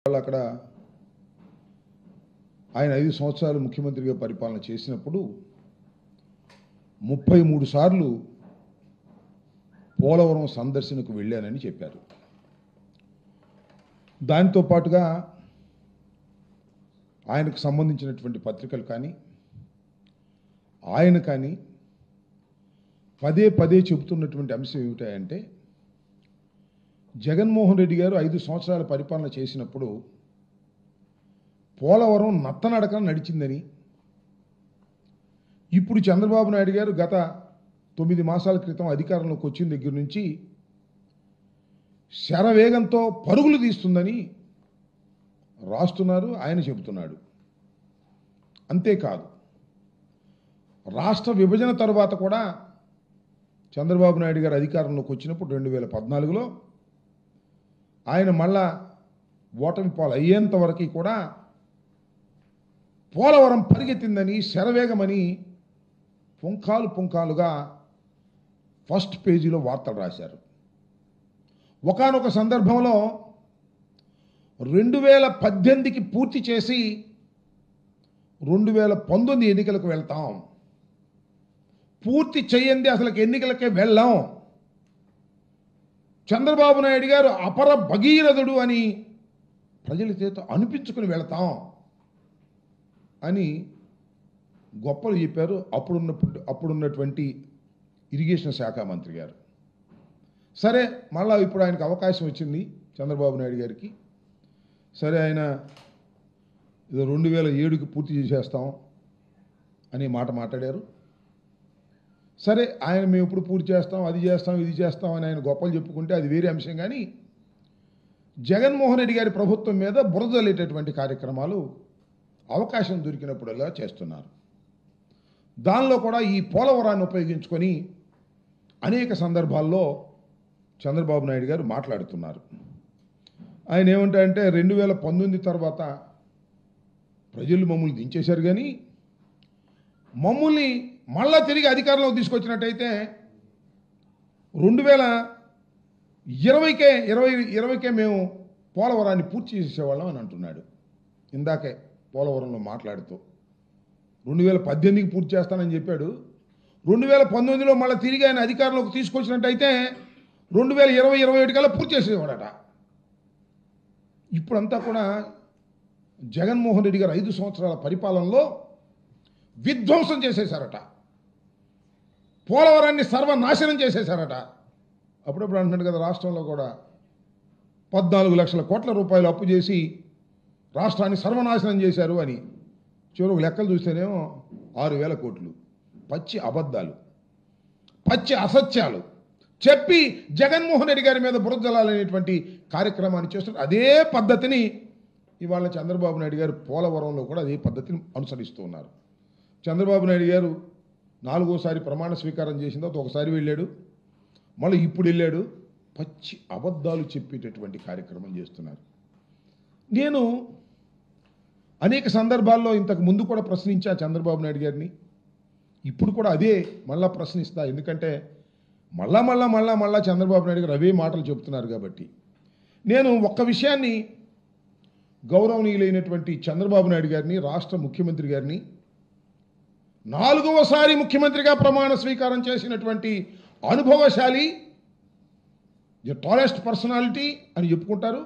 అక్కడ ఆయన 5 సంవత్సరాలు ముఖ్యమంత్రిగా పరిపాలన చేసినప్పుడు 33 సార్లు పోలవరం సందర్శనకు వెళ్ళానని చెప్పారు. దానితో పాటుగా ఆయనకు సంబంధించినటువంటి పత్రికలు కానీ ఆయన కానీ పదే పదే చెబుతున్నటువంటి అంశం ఏమిటంటే జగన్మోహన్ రెడ్డి గారు 5 సంవత్సరాల పరిపాలన చేసినప్పుడు పోలవరం నత్తనడకన నడిచిందని, ఇప్పుడు చంద్రబాబు నాయుడు గారు గత 9 మాసాల క్రితం అధికారంలోకి వచ్చిన దగ్గర నుంచి శరవేగంతో పరుగులు తీస్తుందని రాస్తున్నారు, ఆయన చెబుతున్నాడు. అంతేకాదు, రాష్ట్ర విభజన తర్వాత కూడా చంద్రబాబు నాయుడు గారు అధికారంలోకి వచ్చినప్పుడు 2014లో ఆయన మళ్ళా ఓటమి పాలు అయ్యేంత వరకు కూడా పోలవరం పరిగెత్తిందని, శరవేగమని పుంఖాలుగా ఫస్ట్ పేజీలో వార్తలు రాశారు. ఒకానొక సందర్భంలో 2018కి పూర్తి చేసి 2019 ఎన్నికలకు వెళ్తాం, పూర్తి చేయండి అసలు ఎన్నికలకే వెళ్ళాం, చంద్రబాబు నాయుడు గారు అపర భగీరథుడు అని ప్రజల చేత అనిపించుకుని వెళతాం అని గొప్పలు చెప్పారు అప్పుడున్నటువంటి ఇరిగేషన్ శాఖ మంత్రి గారు. సరే, మళ్ళా ఇప్పుడు ఆయనకు అవకాశం వచ్చింది చంద్రబాబు నాయుడు గారికి. సరే, ఆయన ఏదో 2007కి పూర్తి చేసేస్తాం అనే మాట మాట్లాడారు. సరే, ఆయన మేము ఇప్పుడు పూర్తి చేస్తాం, అది చేస్తాం, ఇది చేస్తాం అని ఆయన గొప్పలు చెప్పుకుంటే అది వేరే అంశం. కానీ జగన్మోహన్ రెడ్డి గారి ప్రభుత్వం మీద బురదలేటటువంటి కార్యక్రమాలు అవకాశం దొరికినప్పుడల్లా చేస్తున్నారు. దానిలో కూడా ఈ పోలవరాన్ని ఉపయోగించుకొని అనేక సందర్భాల్లో చంద్రబాబు నాయుడు గారు మాట్లాడుతున్నారు. ఆయన ఏమంటారంటే 2019 తర్వాత ప్రజలు మమ్మల్ని దించేశారు, కానీ మమ్మల్ని మళ్ళా తిరిగి అధికారంలోకి తీసుకొచ్చినట్టయితే 2020కే మేము పోలవరాన్ని పూర్తి చేసేవాళ్ళం అని అంటున్నాడు. ఇందాకే పోలవరంలో మాట్లాడుతూ 2018కి పూర్తి చేస్తానని చెప్పాడు. 2019లో మళ్ళీ తిరిగి ఆయన అధికారంలోకి తీసుకొచ్చినట్టయితే 2020-21 కల్లా పూర్తి చేసేవాడట. ఇప్పుడంతా కూడా జగన్మోహన్ రెడ్డి గారు 5 సంవత్సరాల పరిపాలనలో విధ్వంసం చేసేశారట, పోలవరాన్ని సర్వనాశనం చేసేశారట. అప్పుడప్పుడు అంటున్నాడు కదా, రాష్ట్రంలో కూడా 14 లక్షల కోట్ల రూపాయలు అప్పు చేసి రాష్ట్రాన్ని సర్వనాశనం చేశారు అని. చివరికి లెక్కలు చూస్తేనేమో 6,000 కోట్లు. పచ్చి అబద్ధాలు, పచ్చి అసత్యాలు చెప్పి జగన్మోహన్ రెడ్డి గారి మీద బురద జల్లాలనేటువంటి కార్యక్రమాన్ని చేస్తున్నారు. అదే పద్ధతిని ఇవాళ చంద్రబాబు నాయుడు గారు పోలవరంలో కూడా అదే పద్ధతిని అనుసరిస్తూ ఉన్నారు. చంద్రబాబు నాయుడు గారు 4వసారి ప్రమాణ స్వీకారం చేసిన తర్వాత ఒకసారి వెళ్ళాడు, మళ్ళీ ఇప్పుడు వెళ్ళాడు. పచ్చి అబద్ధాలు చెప్పేటటువంటి కార్యక్రమం చేస్తున్నారు. నేను అనేక సందర్భాల్లో ఇంతకు ముందు కూడా ప్రశ్నించా చంద్రబాబు నాయుడు గారిని, ఇప్పుడు కూడా అదే మళ్ళా ప్రశ్నిస్తా. ఎందుకంటే మళ్ళా చంద్రబాబు నాయుడు గారు అవే మాటలు చెప్తున్నారు కాబట్టి. నేను ఒక్క విషయాన్ని గౌరవనీయులైనటువంటి చంద్రబాబు నాయుడు గారిని, రాష్ట్ర ముఖ్యమంత్రి గారిని, 4వసారి ముఖ్యమంత్రిగా ప్రమాణ స్వీకారం చేసినటువంటి అనుభవశాలి, ది టాలెస్ట్ పర్సనాలిటీ అని చెప్పుకుంటారు,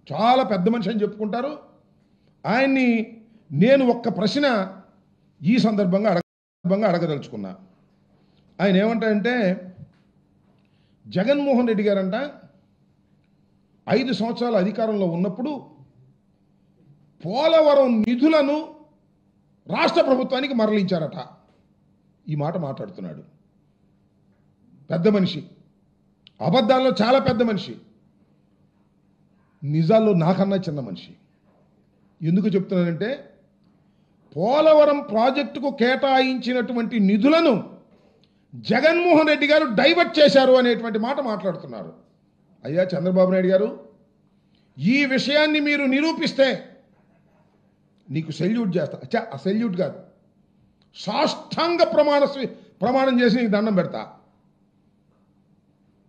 చాలా పెద్ద మనిషి అని చెప్పుకుంటారు. ఆయన్ని నేను ఒక్క ప్రశ్న ఈ సందర్భంగా అడగదలుచుకున్నా. ఆయన ఏమంటారంటే, జగన్మోహన్ రెడ్డి గారంట 5 సంవత్సరాల అధికారంలో ఉన్నప్పుడు పోలవరం నిధులను రాష్ట్ర ప్రభుత్వానికి మరలించారట. ఈ మాట మాట్లాడుతున్నాడు. పెద్ద మనిషి, అబద్ధాల్లో చాలా పెద్ద మనిషి, నిజాల్లో నాకన్నా చిన్న మనిషి. ఎందుకు చెప్తున్నానంటే, పోలవరం ప్రాజెక్టుకు కేటాయించినటువంటి నిధులను జగన్మోహన్ రెడ్డి గారు డైవర్ట్ చేశారు అనేటువంటి మాట మాట్లాడుతున్నారు. అయ్యా చంద్రబాబు నాయుడు గారు, ఈ విషయాన్ని మీరు నిరూపిస్తే నీకు సెల్యూట్ చేస్తా. సెల్యూట్ కాదు, సాష్టాంగ ప్రమాణం చేసి నీకు దండం పెడతా.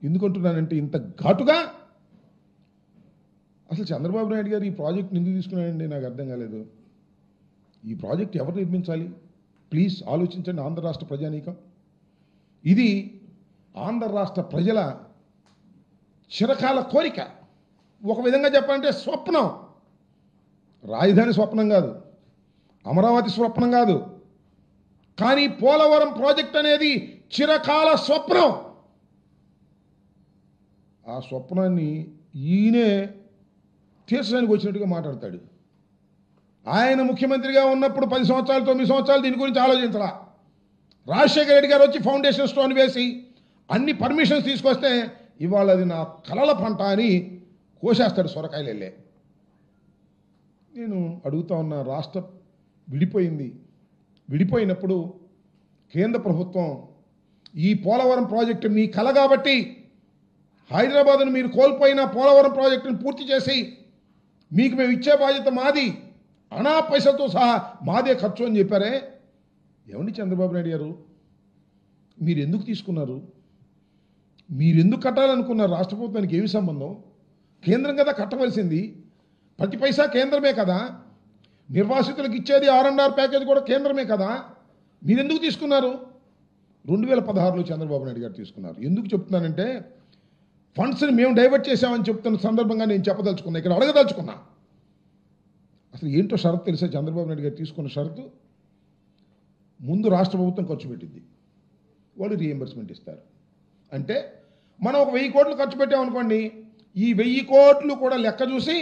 ఎందుకంటున్నానంటే ఇంత ఘాటుగా అసలు చంద్రబాబు నాయుడు గారు ఈ ప్రాజెక్ట్ ఎందుకు తీసుకున్నాడండి నాకు అర్థం కాలేదు. ఈ ప్రాజెక్ట్ ఎవరు నిర్మించాలి? ప్లీజ్ ఆలోచించండి ఆంధ్ర రాష్ట్ర ప్రజానీకం. ఇది ఆంధ్ర రాష్ట్ర ప్రజల చిరకాల కోరిక. ఒక విధంగా చెప్పాలంటే స్వప్నం. రాజధాని స్వప్నం కాదు, అమరావతి స్వప్నం కాదు, కానీ పోలవరం ప్రాజెక్ట్ అనేది చిరకాల స్వప్నం. ఆ స్వప్నాన్ని ఈయనే తీర్చడానికి వచ్చినట్టుగా మాట్లాడతాడు. ఆయన ముఖ్యమంత్రిగా ఉన్నప్పుడు 10 సంవత్సరాలు 9 సంవత్సరాలు దీని గురించి ఆలోచించరా. రాజశేఖర రెడ్డి గారు వచ్చి ఫౌండేషన్ స్టోన్ వేసి అన్ని పర్మిషన్స్ తీసుకొస్తే ఇవాళ అది నా కలల పంట అని కోసేస్తాడు సొరకాయలు వెళ్ళే. నేను అడుగుతా ఉన్న, రాష్ట్రం విడిపోయింది. విడిపోయినప్పుడు కేంద్ర ప్రభుత్వం ఈ పోలవరం ప్రాజెక్టు మీ కల కాబట్టి హైదరాబాద్ను మీరు కోల్పోయిన పోలవరం ప్రాజెక్టును పూర్తి చేసి మీకు మేము ఇచ్చే బాధ్యత మాది, అనా పైసలతో సహా మాదే ఖర్చు అని చెప్పారే. ఏమండి చంద్రబాబు నాయుడు గారు, మీరు ఎందుకు తీసుకున్నారు? మీరు ఎందుకు కట్టాలనుకున్నారు? రాష్ట్ర ప్రభుత్వానికి ఏమి సంబంధం? కేంద్రం కదా కట్టవలసింది, ప్రతి పైసా కేంద్రమే కదా. నిర్వాసితులకు ఇచ్చేది R&R ప్యాకేజ్ కూడా కేంద్రమే కదా. మీరు ఎందుకు తీసుకున్నారు? 2016లో చంద్రబాబు నాయుడు గారు తీసుకున్నారు. ఎందుకు చెప్తున్నానంటే, ఫండ్స్ని మేము డైవర్ట్ చేశామని చెప్తున్న సందర్భంగా నేను చెప్పదలుచుకున్నా, ఇక్కడ అడగదలుచుకున్నా. అసలు ఏంటో షరతు తెలుసా? చంద్రబాబు నాయుడు గారు తీసుకున్న షరతు, ముందు రాష్ట్ర ప్రభుత్వం ఖర్చు పెట్టింది, వాళ్ళు రీఎంబర్స్మెంట్ ఇస్తారు. అంటే మనం ఒక 1000 కోట్లు ఖర్చు పెట్టామనుకోండి, ఈ 1000 కోట్లు కూడా లెక్క చూసి,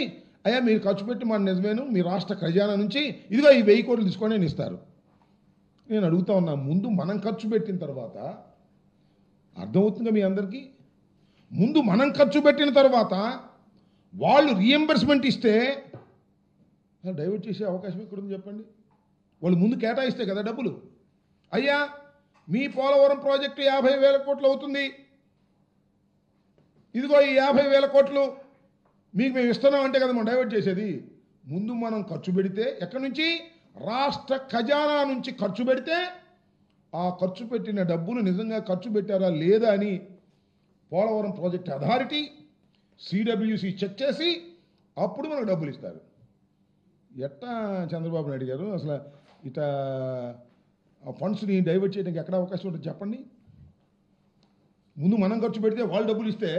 అయ్యా మీరు ఖర్చు పెట్టి మన నిజమేను, మీ రాష్ట్ర ఖజానా నుంచి ఇదిగో ఈ 1000 కోట్లు తీసుకొని నేను ఇస్తారు. నేను అడుగుతా ఉన్నా, ముందు మనం ఖర్చు పెట్టిన తర్వాత, అర్థమవుతుందిగా మీ అందరికీ, ముందు మనం ఖర్చు పెట్టిన తర్వాత వాళ్ళు రీఎంబర్స్మెంట్ ఇస్తే డైవర్ట్ చేసే అవకాశం ఎక్కడుంది చెప్పండి? వాళ్ళు ముందు కేటాయిస్తే కదా డబ్బులు. అయ్యా మీ పోలవరం ప్రాజెక్టు 50,000 కోట్లు అవుతుంది, ఇదిగో ఈ 50,000 కోట్లు మీకు మేము ఇస్తున్నాం అంటే కదా మనం డైవర్ట్ చేసేది. ముందు మనం ఖర్చు పెడితే, ఎక్కడి నుంచి? రాష్ట్ర ఖజానా నుంచి ఖర్చు పెడితే, ఆ ఖర్చు పెట్టిన డబ్బులు నిజంగా ఖర్చు పెట్టారా లేదా అని Polavaram project authority CWC check చేసి అప్పుడు మనకు డబ్బులు ఇస్తారు. ఎట్టా చంద్రబాబు నాయుడు గారు అసలు ఇట్లా ఆ ఫండ్స్ని డైవర్ట్ చేయడానికి ఎక్కడ అవకాశం ఉంటుంది చెప్పండి? ముందు మనం ఖర్చు పెడితే వాళ్ళు డబ్బులు ఇస్తే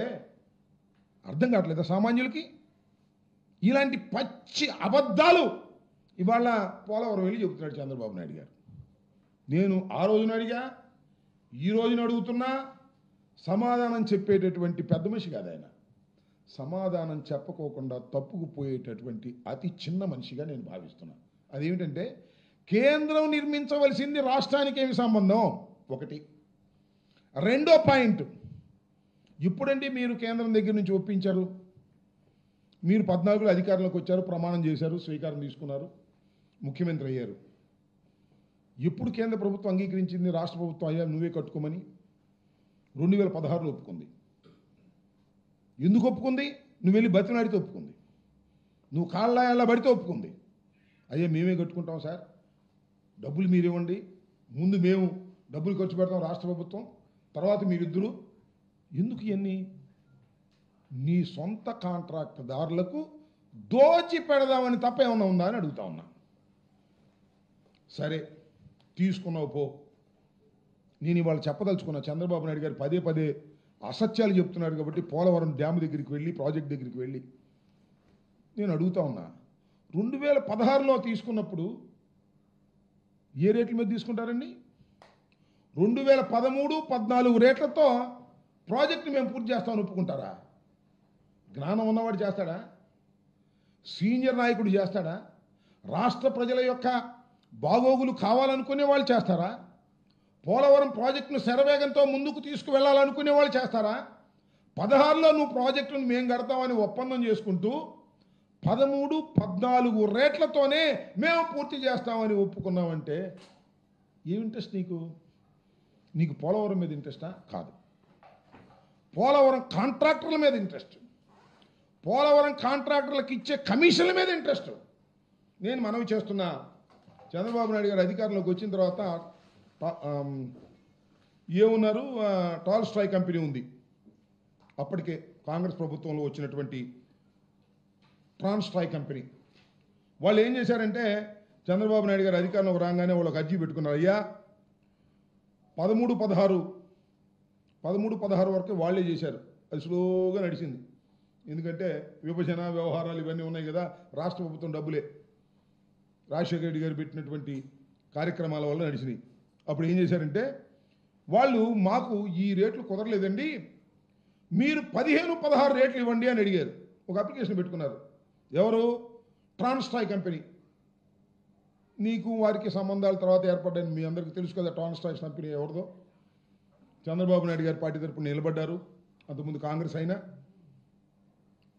అర్థం కావట్లేదా సామాన్యులకి? ఇలాంటి పచ్చి అబద్ధాలు ఇవాళ పోలవరం వెళ్ళి చెబుతున్నాడు చంద్రబాబు నాయుడు గారు. నేను ఆ రోజున అడిగా, ఈ రోజున అడుగుతున్నా, సమాధానం చెప్పేటటువంటి పెద్ద మనిషి కాదు ఆయన. సమాధానం చెప్పకోకుండా తప్పుకుపోయేటటువంటి అతి చిన్న మనిషిగా నేను భావిస్తున్నాను. అదేమిటంటే, కేంద్రం నిర్మించవలసింది రాష్ట్రానికి ఏమి సంబంధం? ఒకటి. రెండో పాయింట్, ఇప్పుడండి మీరు కేంద్రం దగ్గర నుంచి ఒప్పించారు, మీరు 14లో అధికారంలోకి వచ్చారు, ప్రమాణం చేశారు, స్వీకారం తీసుకున్నారు, ముఖ్యమంత్రి అయ్యారు. ఎప్పుడు కేంద్ర ప్రభుత్వం అంగీకరించింది రాష్ట్ర ప్రభుత్వం అయ్యా నువ్వే కట్టుకోమని? 2016లో ఒప్పుకుంది. ఎందుకు ఒప్పుకుంది? నువ్వు వెళ్ళి బతినాడితే ఒప్పుకుంది, నువ్వు కాళ్ళ పడితే ఒప్పుకుంది. అయ్యా మేమే కట్టుకుంటాం సార్, డబ్బులు మీరివ్వండి, ముందు మేము డబ్బులు ఖర్చు పెడతాం రాష్ట్ర ప్రభుత్వం, తర్వాత మీరిద్దరు. ఎందుకు ఇవన్నీ? నీ సొంత కాంట్రాక్టుదారులకు దోచి పెడదామని తప్ప ఏమన్నా ఉందా అని అడుగుతా ఉన్నా. సరే తీసుకున్నావు పో. నేను ఇవాళ చెప్పదలుచుకున్నా, చంద్రబాబు నాయుడు గారు పదే పదే అసత్యాలు చెప్తున్నారు కాబట్టి పోలవరం డ్యామ్ దగ్గరికి వెళ్ళి, ప్రాజెక్ట్ దగ్గరికి వెళ్ళి నేను అడుగుతా ఉన్నా, 2016లో తీసుకున్నప్పుడు ఏ రేట్ల మీద తీసుకుంటారండి? 2013, 14 రేట్లతో ప్రాజెక్టుని మేము పూర్తి చేస్తామని ఒప్పుకుంటారా? జ్ఞానం ఉన్నవాడు చేస్తాడా? సీనియర్ నాయకుడు చేస్తాడా? రాష్ట్ర ప్రజల యొక్క బాగోగులు కావాలనుకునే వాళ్ళు చేస్తారా? పోలవరం ప్రాజెక్టును శరవేగంతో ముందుకు తీసుకువెళ్ళాలనుకునే వాళ్ళు చేస్తారా? 16లో నువ్వు ప్రాజెక్టును మేము కడతామని ఒప్పందం చేసుకుంటూ 13, 14 రేట్లతోనే మేము పూర్తి చేస్తామని ఒప్పుకున్నామంటే ఏం ఇంట్రెస్ట్ నీకు? నీకు పోలవరం మీద ఇంట్రెస్టా? కాదు. పోలవరం కాంట్రాక్టర్ల మీద ఇంట్రెస్ట్, పోలవరం కాంట్రాక్టర్లకు ఇచ్చే కమిషన్ల మీద ఇంట్రెస్ట్. నేను మనవి చేస్తున్నా, చంద్రబాబు నాయుడు గారు అధికారంలోకి వచ్చిన తర్వాత ఏమున్నారు, టాల్స్టాయ్ కంపెనీ ఉంది. అప్పటికే కాంగ్రెస్ ప్రభుత్వంలో వచ్చినటువంటి ట్రాన్స్ట్రాయ్ కంపెనీ. వాళ్ళు ఏం చేశారంటే చంద్రబాబు నాయుడు గారు అధికారంలోకి రాగానే వాళ్ళకి అర్జీ పెట్టుకున్నారు. అయ్యా 13-16 వరకు వాళ్ళే చేశారు. అది స్లోగా నడిచింది. ఎందుకంటే విభజన వ్యవహారాలు ఇవన్నీ ఉన్నాయి కదా, రాష్ట్ర ప్రభుత్వం డబ్బులే రాజశేఖర రెడ్డి గారు పెట్టినటువంటి కార్యక్రమాల వల్ల నడిచినాయి. అప్పుడు ఏం చేశారంటే వాళ్ళు మాకు ఈ రేట్లు కుదరలేదండి, మీరు 15-16 రేట్లు ఇవ్వండి అని అడిగారు. ఒక అప్లికేషన్ పెట్టుకున్నారు. ఎవరు? Transstroy company. నీకు వారికి సంబంధాల తర్వాత ఏర్పడ్డాయని మీ అందరికీ తెలుసు కదా. ట్రాన్స్ట్రాయ్ కంపెనీ ఎవరిదో? చంద్రబాబు నాయుడు గారి పార్టీ తరపున నిలబడ్డారు. అంతకుముందు కాంగ్రెస్ అయినా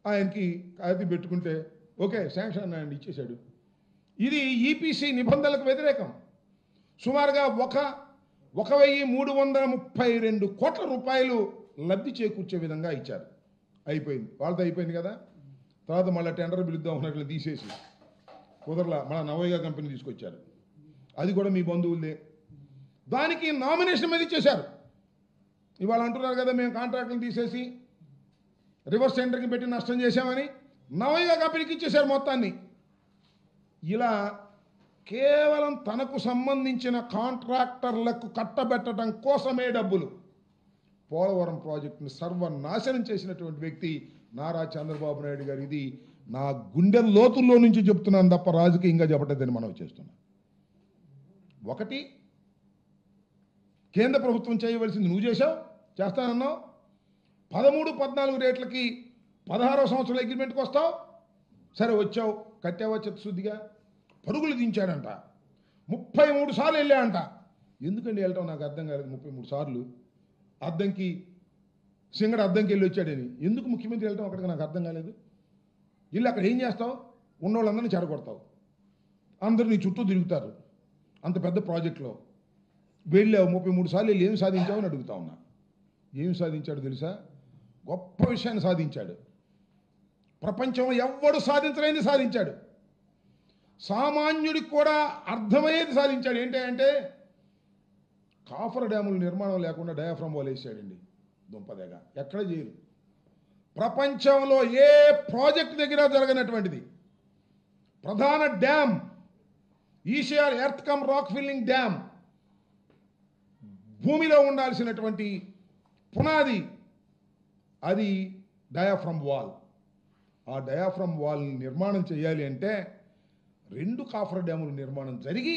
ఆయనకి అది పెట్టుకుంటే ఓకే శాంక్షన్ ఆయన ఇచ్చేశాడు. ఇది ఈపీసీ నిబంధనలకు వ్యతిరేకం. సుమారుగా 1,332 కోట్ల రూపాయలు లబ్ధి చేకూర్చే విధంగా ఇచ్చారు. అయిపోయింది, వాళ్ళతో అయిపోయింది కదా. తర్వాత మళ్ళీ టెండర్ పిలుద్దాం ఉన్నట్లు తీసేసి కుదరలా మళ్ళీ నవోగా కంపెనీ తీసుకొచ్చారు. అది కూడా మీ బంధువులే. దానికి నామినేషన్ మీద ఇచ్చేశారు. ఇవాళ అంటున్నారు కదా మేము కాంట్రాక్టులు తీసేసి రివర్స్ టెండర్కి పెట్టి నష్టం చేశామని. నవోగా కంపెనీకి ఇచ్చేశారు మొత్తాన్ని. ఇలా కేవలం తనకు సంబంధించిన కాంట్రాక్టర్లకు కట్టబెట్టడం కోసమే డబ్బులు పోలవరం ప్రాజెక్టును సర్వనాశనం చేసినటువంటి వ్యక్తి నారా చంద్రబాబు నాయుడు గారు. ఇది నా గుండె లోతుల్లో నుంచి చెప్తున్నాను తప్ప రాజకీయంగా చెప్పటదని మనం చేస్తున్నాం. ఒకటి, కేంద్ర ప్రభుత్వం చేయవలసింది నువ్వు చేశావు, చేస్తానన్నావు. 13-14 రేట్లకి 16వ సంవత్సరం అగ్రిమెంట్కి వస్తావు. సరే వచ్చావు, కట్టావా చిత్తశుద్ధిగా. పరుగులు దించాడంట, 33 సార్లు వెళ్ళాడంట. ఎందుకండి వెళ్ళటం నాకు అర్థం కాలేదు. 33 సార్లు అద్దంకి సింగడ అద్దంకి వెళ్ళి వచ్చాడని ఎందుకు ముఖ్యమంత్రి వెళ్ళటం అక్కడికి నాకు అర్థం కాలేదు. వెళ్ళి అక్కడ ఏం చేస్తావు? ఉన్నోళ్ళందరినీ చెడగొడతావు, అందరూ నీ చుట్టూ తిరుగుతారు. అంత పెద్ద ప్రాజెక్టులో వెళ్ళావు, 33 సార్లు వెళ్ళి ఏం సాధించావు అని అడుగుతా ఉన్నా. ఏం సాధించాడు తెలుసా? గొప్ప విషయాన్ని సాధించాడు. ప్రపంచంలో ఎవ్వడు సాధించలేనిది సాధించాడు. సామాన్యుడికి కూడా అర్థమయ్యేది సాధించాడు. ఏంటంటే కాఫర్ డ్యాముల నిర్మాణం లేకుండా డయాఫ్రమ్ వాల్ వేసాడండి. దుంపదేగా ఎక్కడ చేయరు. ప్రపంచంలో ఏ ప్రాజెక్ట్ దగ్గర జరగనటువంటిది. ప్రధాన డ్యామ్ ఈషియర్ earth cum rock filling dam, భూమిలో ఉండాల్సినటువంటి పునాది అది డయాఫ్రమ్ వాల్. ఆ డయాఫ్రమ్ వాల్ నిర్మాణం చేయాలి అంటే 2 కాఫర్ డ్యాముల నిర్మాణం జరిగి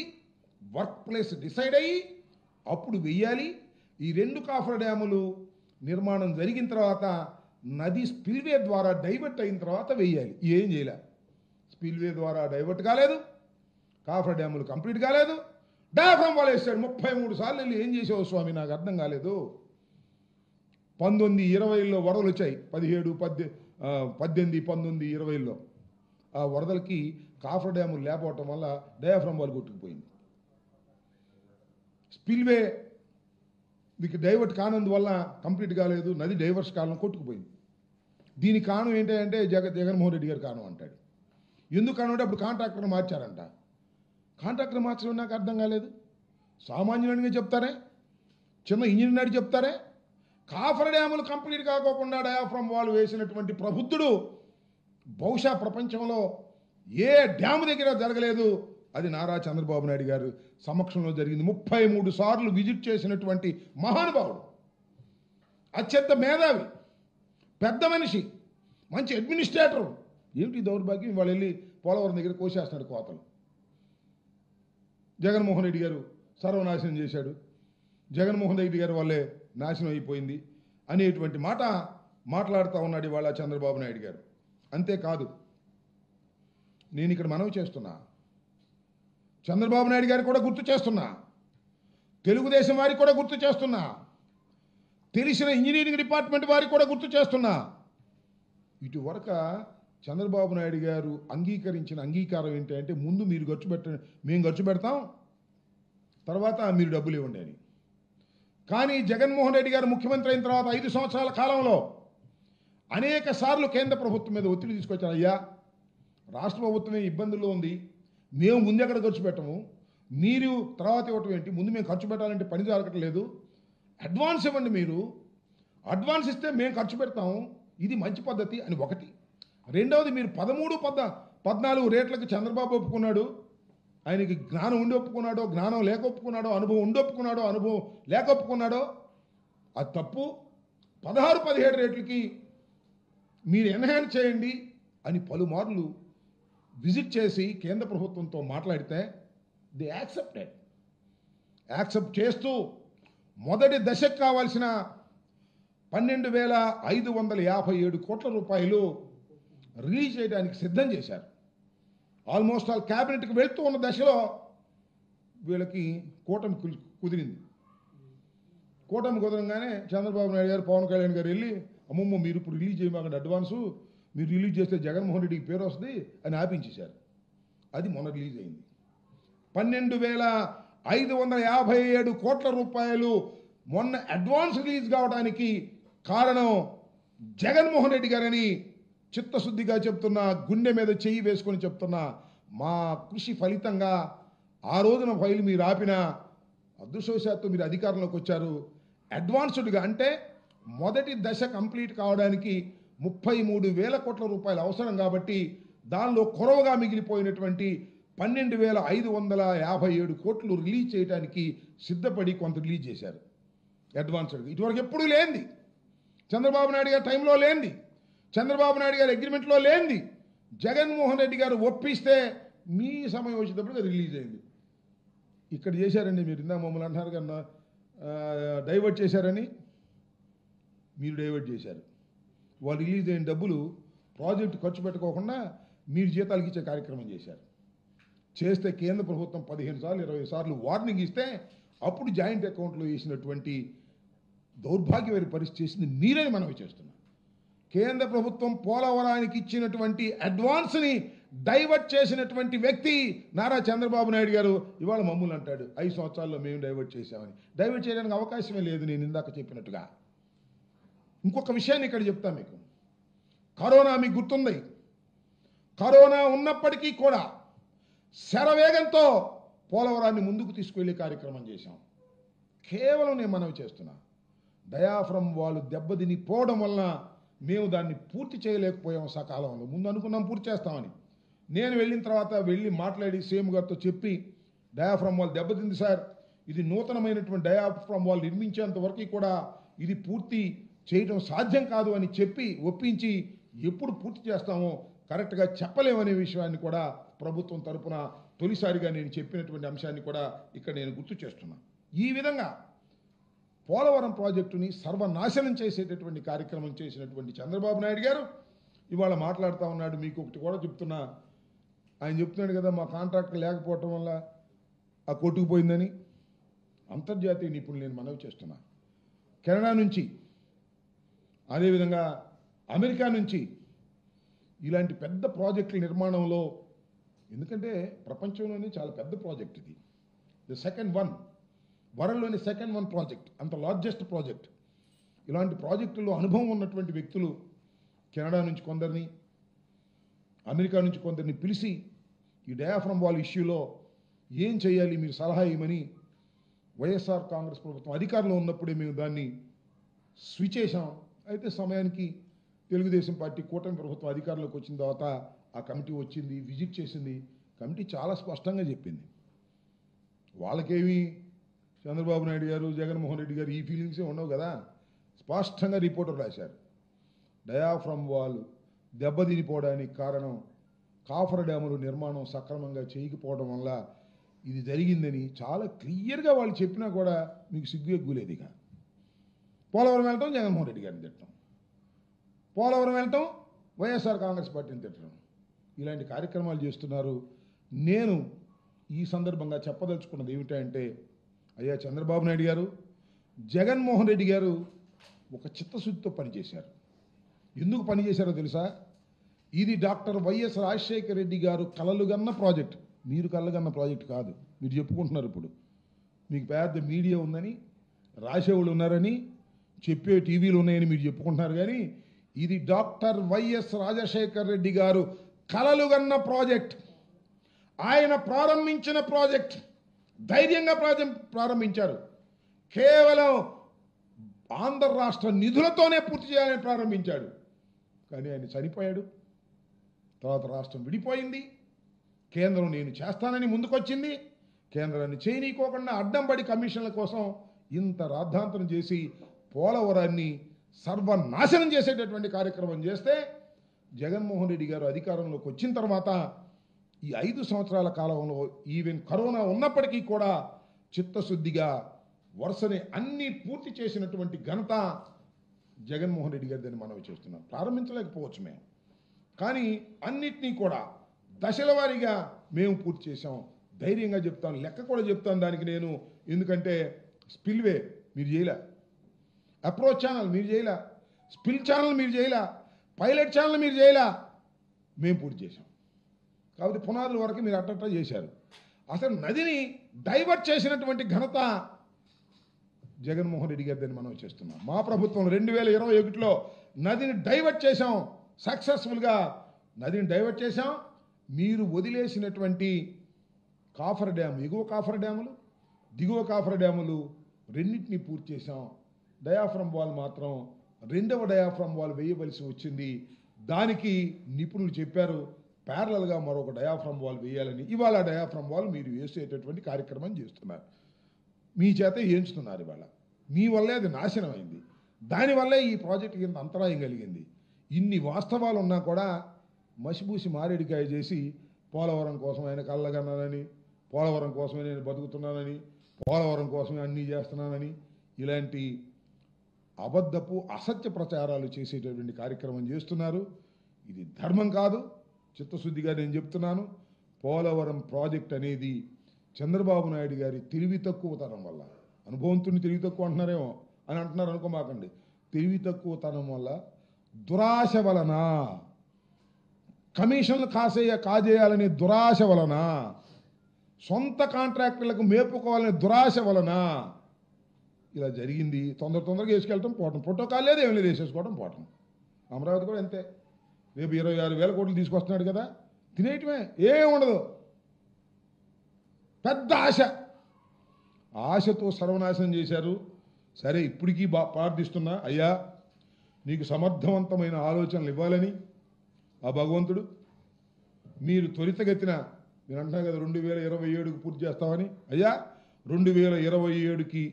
వర్క్ ప్లేస్ డిసైడ్ అయ్యి అప్పుడు వెయ్యాలి. ఈ 2 కాఫర్ డ్యాములు నిర్మాణం జరిగిన తర్వాత నది స్పిల్వే ద్వారా డైవర్ట్ అయిన తర్వాత వెయ్యాలి. ఏం చేయలే. స్పిల్వే ద్వారా డైవర్ట్ కాలేదు, కాఫర్ డ్యాములు కంప్లీట్ కాలేదు, డయాఫ్రమ్ వాల్ వేసాడు. 33 సార్లు వెళ్ళి ఏం చేసావు స్వామి నాకు అర్థం కాలేదు. 19-20లో వరదలు వచ్చాయి. 17, 18, 19, 20లో ఆ వరదలకి కాఫర్ డ్యాములు లేకపోవటం వల్ల డయాఫ్రమ్ వాల్ కొట్టుకుపోయింది. స్పిల్వే దీనికి డైవర్ట్ కానందువల్ల కంప్లీట్ కాలేదు, నది డైవర్స్ కాలం కొట్టుకుపోయింది. దీనికి కారణం ఏంటంటే జగన్మోహన్ రెడ్డి గారు కారణం అంటాడు. ఎందుకు కారణం అంటే అప్పుడు కాంట్రాక్టర్ మార్చారంట. కాంట్రాక్టర్ మార్చడం నాకు అర్థం కాలేదు. సామాన్యుడిగా చెప్తారే, చిన్న ఇంజనీర్ నాడు చెప్తారే. కాఫర్ డ్యాములు కంప్లీట్ కాకోకుండా డయాఫ్రమ్ వాల్ వేసినటువంటి ప్రబుద్ధుడు బహుశా ప్రపంచంలో ఏ డ్యాము దగ్గర జరగలేదు. అది నారా చంద్రబాబు నాయుడు గారు సమక్షంలో జరిగింది. 33 సార్లు విజిట్ చేసినటువంటి మహానుభావుడు, అత్యంత మేధావి, పెద్ద మనిషి, మంచి అడ్మినిస్ట్రేటర్. ఏమిటి దౌర్భాగ్యం? వాళ్ళు వెళ్ళి పోలవరం దగ్గర కోసేస్తున్నాడు కోతలు. జగన్మోహన్ రెడ్డి గారు సర్వనాశనం చేశాడు, జగన్మోహన్ రెడ్డి గారు వాళ్ళే నాశనం అయిపోయింది అనేటువంటి మాట మాట్లాడుతూ ఉన్నాడు ఇవాళ చంద్రబాబు నాయుడు గారు. అంతేకాదు, నేను ఇక్కడ మనవి చేస్తున్నా, చంద్రబాబు నాయుడు గారు కూడా గుర్తు చేస్తున్నా, తెలుగుదేశం వారికి కూడా గుర్తు చేస్తున్నా, తెలిసిన ఇంజనీరింగ్ డిపార్ట్మెంట్ వారికి కూడా గుర్తు చేస్తున్నా. ఇటువరకు చంద్రబాబు నాయుడు గారు అంగీకరించిన అంగీకారం ఏంటంటే ముందు మీరు మేము ఖర్చు పెడతాం, తర్వాత మీరు డబ్బులు ఇవ్వండి అని. కానీ జగన్మోహన్ రెడ్డి గారు ముఖ్యమంత్రి అయిన తర్వాత 5 సంవత్సరాల కాలంలో అనేక సార్లు కేంద్ర ప్రభుత్వం మీద ఒత్తిడి తీసుకొచ్చారు. అయ్యా రాష్ట్ర ప్రభుత్వమే ఇబ్బందుల్లో ఉంది, మేము ముందు ఎక్కడ ఖర్చు పెట్టము, మీరు తర్వాత ఇవ్వటం ఏంటి, ముందు మేము ఖర్చు పెట్టాలంటే పని జరగట్లేదు, అడ్వాన్స్ ఇవ్వండి, మీరు అడ్వాన్స్ ఇస్తే మేము ఖర్చు పెడతాము, ఇది మంచి పద్ధతి అని ఒకటి. రెండవది మీరు 14 రేట్లకు చంద్రబాబు ఒప్పుకున్నాడు. ఆయనకి జ్ఞానం ఉండి ఒప్పుకున్నాడో, జ్ఞానం లేక ఒప్పుకున్నాడో, అనుభవం ఉండి ఒప్పుకున్నాడో, అనుభవం లేక ఒప్పుకున్నాడో అది తప్పు. 16-17 రేట్లకి మీరు ఎన్హాన్స్ చేయండి అని పలుమార్లు విజిట్ చేసి కేంద్ర ప్రభుత్వంతో మాట్లాడితే ది యాక్సెప్ట్ చేస్తూ మొదటి దశకు కావాల్సిన 12,557 కోట్ల రూపాయలు రిలీజ్ చేయడానికి సిద్ధం చేశారు. ఆల్మోస్ట్ ఆల్ క్యాబినెట్కి వెళ్తూ ఉన్న దశలో వీళ్ళకి కూటమి కుదిరింది. కూటమి కుదరంగానే చంద్రబాబు నాయుడు గారు, పవన్ కళ్యాణ్ గారు వెళ్ళి అమ్మమ్మ మీరు ఇప్పుడు రిలీజ్ చేయమాకండి అడ్వాన్సు, మీరు రిలీజ్ చేస్తే జగన్మోహన్ రెడ్డికి పేరు వస్తుంది అని ఆపించేశారు. అది మొన్న రిలీజ్ అయింది. 12,557 కోట్ల రూపాయలు మొన్న అడ్వాన్స్ రిలీజ్ కావడానికి కారణం జగన్మోహన్ రెడ్డి గారని చిత్తశుద్ధిగా చెప్తున్నా, గుండె మీద చెయ్యి వేసుకొని చెప్తున్నా. మా కృషి ఫలితంగా ఆ రోజున ఫైల్ మీరు ఆపిన అదృష్టవశాత్తు మీరు అధికారంలోకి వచ్చారు. అడ్వాన్స్డ్గా అంటే మొదటి దశ కంప్లీట్ కావడానికి 33,000 కోట్ల రూపాయలు అవసరం కాబట్టి దానిలో కొరవగా మిగిలిపోయినటువంటి 12,557 కోట్లు రిలీజ్ చేయడానికి సిద్ధపడి కొంత రిలీజ్ చేశారు అడ్వాన్స్డ్గా. ఇటువరకు ఎప్పుడూ లేనిది, చంద్రబాబు నాయుడు గారి టైంలో లేనిది, చంద్రబాబు నాయుడు గారి అగ్రిమెంట్లో లేనిది జగన్మోహన్ రెడ్డి గారు ఒప్పిస్తే మీ సమయం వచ్చేటప్పుడు రిలీజ్ అయింది. ఇక్కడ చేశారండి మీరు, ఇందా మమ్మల్ని అంటున్నారు కన్నా డైవర్ట్ చేశారని. మీరు డైవర్ట్ చేశారు. వాళ్ళు రిలీజ్ అయిన డబ్బులు ప్రాజెక్టు ఖర్చు పెట్టుకోకుండా మీరు జీతాలకు ఇచ్చే కార్యక్రమం చేశారు. చేస్తే కేంద్ర ప్రభుత్వం 15 సార్లు 20 సార్లు వార్నింగ్ ఇస్తే అప్పుడు జాయింట్ అకౌంట్లో వేసినటువంటి దౌర్భాగ్యమైన పరిస్థితి చేసింది మీరని మనవి చేస్తున్నాం. కేంద్ర ప్రభుత్వం పోలవరానికి ఇచ్చినటువంటి అడ్వాన్స్ని డైవర్ట్ చేసినటువంటి వ్యక్తి నారా చంద్రబాబు నాయుడు గారు ఇవాళ మమ్మల్ని అంటాడు 5 సంవత్సరాల్లో మేము డైవర్ట్ చేశామని. డైవర్ట్ చేయడానికి అవకాశమే లేదు. నేను ఇందాక చెప్పినట్టుగా ఇంకొక విషయాన్ని ఇక్కడ చెప్తా మీకు. కరోనా మీకు గుర్తుంది. కరోనా ఉన్నప్పటికీ కూడా శరవేగంతో పోలవరాన్ని ముందుకు తీసుకువెళ్ళే కార్యక్రమం చేశాం. కేవలం నేను మనవి చేస్తున్నా, డయాఫ్రమ్ వాళ్ళు దెబ్బతిని పోవడం వలన మేము దాన్ని పూర్తి చేయలేకపోయాం సకాలంలో. ముందు అనుకున్నాం పూర్తి చేస్తామని. నేను వెళ్ళిన తర్వాత వెళ్ళి మాట్లాడి సీఎం గారితో చెప్పి డయాఫ్రమ్ వాళ్ళు దెబ్బతింది సార్, ఇది నూతనమైనటువంటి డయాఫ్రమ్ వాళ్ళు నిర్మించేంత వరకు కూడా ఇది పూర్తి చేయడం సాధ్యం కాదు అని చెప్పి ఒప్పించి ఎప్పుడు పూర్తి చేస్తామో కరెక్ట్గా చెప్పలేమనే విషయాన్ని కూడా ప్రభుత్వం తరపున తొలిసారిగా నేను చెప్పినటువంటి అంశాన్ని కూడా ఇక్కడ నేను గుర్తు చేస్తున్నా. ఈ విధంగా పోలవరం ప్రాజెక్టుని సర్వనాశనం చేసేటటువంటి కార్యక్రమం చేసినటువంటి చంద్రబాబు నాయుడు గారు ఇవాళ మాట్లాడుతూ ఉన్నాడు. మీకు ఒకటి కూడా చెప్తున్నా, ఆయన చెప్తున్నాడు కదా మా కాంట్రాక్ట్ లేకపోవటం వల్ల ఆ కొట్టుకుపోయిందని. అంతర్జాతీయ నిపుణులు నేను మనవి చేస్తున్నా. కెనడా నుంచి, అదేవిధంగా అమెరికా నుంచి ఇలాంటి పెద్ద ప్రాజెక్టుల నిర్మాణంలో, ఎందుకంటే ప్రపంచంలోనే చాలా పెద్ద ప్రాజెక్ట్ ఇది, ద సెకండ్ వన్, వరల్డ్లోని సెకండ్ వన్ ప్రాజెక్ట్, అంత లార్జెస్ట్ ప్రాజెక్ట్. ఇలాంటి ప్రాజెక్టుల్లో అనుభవం ఉన్నటువంటి వ్యక్తులు కెనడా నుంచి కొందరిని, అమెరికా నుంచి కొందరిని పిలిచి ఈ డయాఫ్రమ్ వాల్ ఇష్యూలో ఏం చేయాలి మీరు సలహా ఇవ్వమని వైఎస్ఆర్ కాంగ్రెస్ ప్రభుత్వం అధికారంలో ఉన్నప్పుడే మేము దాన్ని స్విచ్ చేశాం. అయితే సమయానికి తెలుగుదేశం పార్టీ కూటమి ప్రభుత్వం అధికారంలోకి వచ్చిన తర్వాత ఆ కమిటీ వచ్చింది, విజిట్ చేసింది. కమిటీ చాలా స్పష్టంగా చెప్పింది. వాళ్ళకేమి చంద్రబాబు నాయుడు గారు, జగన్మోహన్ రెడ్డి గారు ఈ ఫీలింగ్సే ఉండవు కదా. స్పష్టంగా రిపోర్టర్ రాశారు, డయాఫ్రమ్ వాల్ దెబ్బతినిపోవడానికి కారణం కాఫర్ డ్యాముల నిర్మాణం సక్రమంగా చేయకపోవడం వల్ల ఇది జరిగిందని చాలా క్లియర్గా వాళ్ళు చెప్పినా కూడా మీకు సిగ్గు ఎగ్గులేదు. ఇక పోలవరం వెళ్ళటం జగన్మోహన్ రెడ్డి గారిని తిట్టడం, పోలవరం వెళ్ళటం వైఎస్ఆర్ కాంగ్రెస్ పార్టీని తిట్టడం, ఇలాంటి కార్యక్రమాలు చేస్తున్నారు. నేను ఈ సందర్భంగా చెప్పదలుచుకున్నది ఏమిటంటే, అయ్యా చంద్రబాబు నాయుడు గారు, జగన్మోహన్ రెడ్డి గారు ఒక చిత్తశుద్ధితో పనిచేశారు. ఎందుకు పనిచేశారో తెలుసా? ఇది డాక్టర్ వైఎస్ రాజశేఖర రెడ్డి గారు కలలుగన్న ప్రాజెక్ట్. మీరు కలలుగన్న ప్రాజెక్ట్ కాదు. మీరు చెప్పుకుంటున్నారు ఇప్పుడు మీకు పెద్ద మీడియా ఉందని, రాసేవాళ్ళు ఉన్నారని, చెప్పే టీవీలు ఉన్నాయని మీరు చెప్పుకుంటున్నారు. కానీ ఇది డాక్టర్ వైఎస్ రాజశేఖర రెడ్డి గారు కలలుగన్న ప్రాజెక్ట్. ఆయన ప్రారంభించిన ప్రాజెక్ట్, ధైర్యంగా ప్రారంభించారు. కేవలం ఆంధ్ర రాష్ట్ర నిధులతోనే పూర్తి చేయాలని ప్రారంభించాడు. కానీ ఆయన చనిపోయాడు. తర్వాత రాష్ట్రం విడిపోయింది. కేంద్రం నేను చేస్తానని ముందుకొచ్చింది. కేంద్రాన్ని చేయనీకోకుండా అడ్డం పడి కమిషన్ల కోసం ఇంత రాద్ధాంతరం చేసి పోలవరాన్ని సర్వనాశనం చేసేటటువంటి కార్యక్రమం చేస్తే జగన్మోహన్ రెడ్డి గారు అధికారంలోకి వచ్చిన తర్వాత ఈ 5 సంవత్సరాల కాలంలో ఈవెన్ కరోనా ఉన్నప్పటికీ కూడా చిత్తశుద్ధిగా వరుసని అన్నీ పూర్తి చేసినటువంటి ఘనత జగన్మోహన్ రెడ్డి గారిని మనవి చేస్తున్నాం. ప్రారంభించలేకపోవచ్చు మేము, కానీ అన్నిటినీ కూడా దశల వారీగా మేము పూర్తి చేసాం. ధైర్యంగా చెప్తాను, లెక్క కూడా చెప్తాను దానికి నేను. ఎందుకంటే స్పిల్వే మీరు చేయలే, అప్రోచ్ ఛానల్ మీరు చేయలే, స్పిల్ ఛానల్ మీరు చేయలే, పైలట్ ఛానల్ మీరు చేయలే, మేము పూర్తి చేసాం. కాబట్టి పునాదుల వరకు మీరు అట్టట్టా చేశారు. అసలు నదిని డైవర్ట్ చేసినటువంటి ఘనత జగన్మోహన్ రెడ్డి గారిని మనం చేస్తున్నాం. మా ప్రభుత్వం 2021లో నదిని డైవర్ట్ చేశాం, సక్సెస్ఫుల్గా నదిని డైవర్ట్ చేశాం. మీరు వదిలేసినటువంటి కాఫర్ డ్యామ్, ఎగువ కాఫర్ డ్యాములు, దిగువ కాఫర్ డ్యాములు రెండింటినీ పూర్తి చేశాం. డయాఫ్రమ్ వాల్ మాత్రం 2వ డయాఫ్రమ్ వాల్ వేయవలసి వచ్చింది. దానికి నిపుణులు చెప్పారు ప్యారలల్గా మరొక డయాఫ్రమ్ వాల్ వేయాలని. ఇవాళ డయాఫ్రమ్ వాల్ మీరు వేసేటటువంటి కార్యక్రమం చేస్తున్నారు, మీ చేత ఏంచుతున్నారు. ఇవాళ మీ వల్లే అది నాశనం అయింది, దానివల్లే ఈ ప్రాజెక్టుకి ఇంత అంతరాయం కలిగింది. ఇన్ని వాస్తవాలు ఉన్నా కూడా మసిబూసి మారేడికాయ చేసి పోలవరం కోసం ఆయన కళ్ళగన్నానని, పోలవరం కోసమే నేను బతుకుతున్నానని, పోలవరం కోసమే అన్నీ చేస్తున్నానని ఇలాంటి అబద్ధపు అసత్య ప్రచారాలు చేసేటటువంటి కార్యక్రమం చేస్తున్నారు. ఇది ధర్మం కాదు. చిత్తశుద్ధిగా నేను చెప్తున్నాను, పోలవరం ప్రాజెక్ట్ అనేది చంద్రబాబు నాయుడు గారి తెలివి తక్కువతనం వల్ల, అనుభవంతుని తెలివి తక్కువ అంటున్నారేమో అని అంటున్నారు అనుకోమాకండి, తెలివి తక్కువతనం వల్ల, దురాశ వలన, కమిషన్లు కాజేయాలనే దురాశ వలన, సొంత కాంట్రాక్టర్లకు మేపుకోవాలనే దురాశ వలన ఇలా జరిగింది. తొందరగా వేసుకెళ్ళటం పోవటం, ప్రోటోకాల్ లేదు, ఏం లేదు, వేసేసుకోవడం పోవటం. అమరావతి కూడా అంతే. రేపు 26,000 కోట్లు తీసుకొస్తున్నాడు కదా, తినేయటమే, ఏం ఉండదు. పెద్ద ఆశతో సర్వనాశనం చేశారు. సరే, ఇప్పటికీ ప్రార్థిస్తున్నా, అయ్యా నీకు సమర్థవంతమైన ఆలోచనలు ఇవ్వాలని ఆ భగవంతుడు. మీరు త్వరితగతిన, నేను అంటున్నాను కదా 2027కి పూర్తి చేస్తామని, అయ్యా 2027కి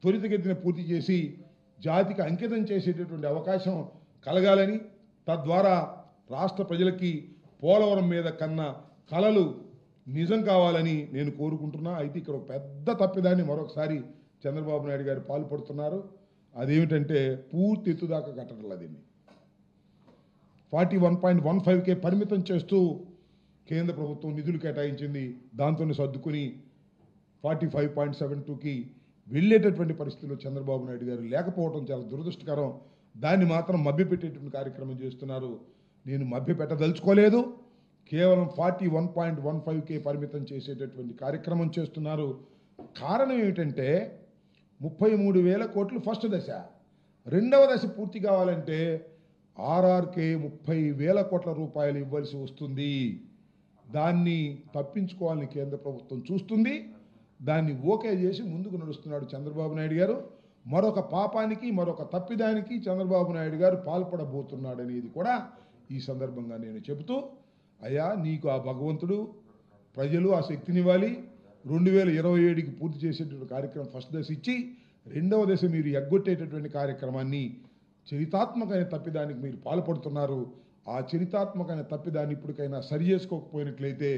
త్వరితగతిన పూర్తి చేసి జాతికి అంకితం చేసేటటువంటి అవకాశం కలగాలని, తద్వారా రాష్ట్ర ప్రజలకి పోలవరం మీద కన్నా కలలు నిజం కావాలని నేను కోరుకుంటున్నా. అయితే ఇక్కడ ఒక పెద్ద తప్పిదాన్ని మరొకసారి చంద్రబాబు నాయుడు గారు పాల్పడుతున్నారు. అదేమిటంటే పూర్తి ఎత్తుదాకా కట్టడం. దీన్ని 41.15K పరిమితం చేస్తూ కేంద్ర ప్రభుత్వం నిధులు కేటాయించింది. దాంతోనే సర్దుకుని 45.72కి వెళ్ళేటటువంటి పరిస్థితుల్లో చంద్రబాబు నాయుడు గారు లేకపోవడం చాలా దురదృష్టకరం. దాన్ని మాత్రం మభ్యపెట్టేటువంటి కార్యక్రమం చేస్తున్నారు. నేను మభ్యపెట్టదలుచుకోలేదు. కేవలం 41.15K పరిమితం చేసేటటువంటి కార్యక్రమం చేస్తున్నారు. కారణం ఏమిటంటే 33,000 కోట్లు ఫస్ట్ దశ, రెండవ దశ పూర్తి కావాలంటే ఆర్ఆర్కే 30,000 కోట్ల రూపాయలు ఇవ్వాల్సి వస్తుంది. దాన్ని తప్పించుకోవాలని కేంద్ర ప్రభుత్వం చూస్తుంది. దాన్ని ఓకే చేసి ముందుకు నడుస్తున్నాడు చంద్రబాబు నాయుడు గారు. మరొక పాపానికి, మరొక తప్పిదానికి చంద్రబాబు నాయుడు గారు పాల్పడబోతున్నాడు అనేది కూడా ఈ సందర్భంగా నేను చెబుతూ, అయ్యా నీకు ఆ భగవంతుడు, ప్రజలు ఆ శక్తినివ్వాలి. 2027కి పూర్తి చేసేటువంటి కార్యక్రమం ఫస్ట్ దశ ఇచ్చి, రెండవ దశ మీరు ఎగ్గొట్టేటటువంటి కార్యక్రమాన్ని, చరితాత్మకమైన తప్పిదానికి మీరు పాల్పడుతున్నారు. ఆ చరితాత్మకమైన తప్పిదాన్ని ఇప్పటికైనా సరి చేసుకోకపోయినట్లయితే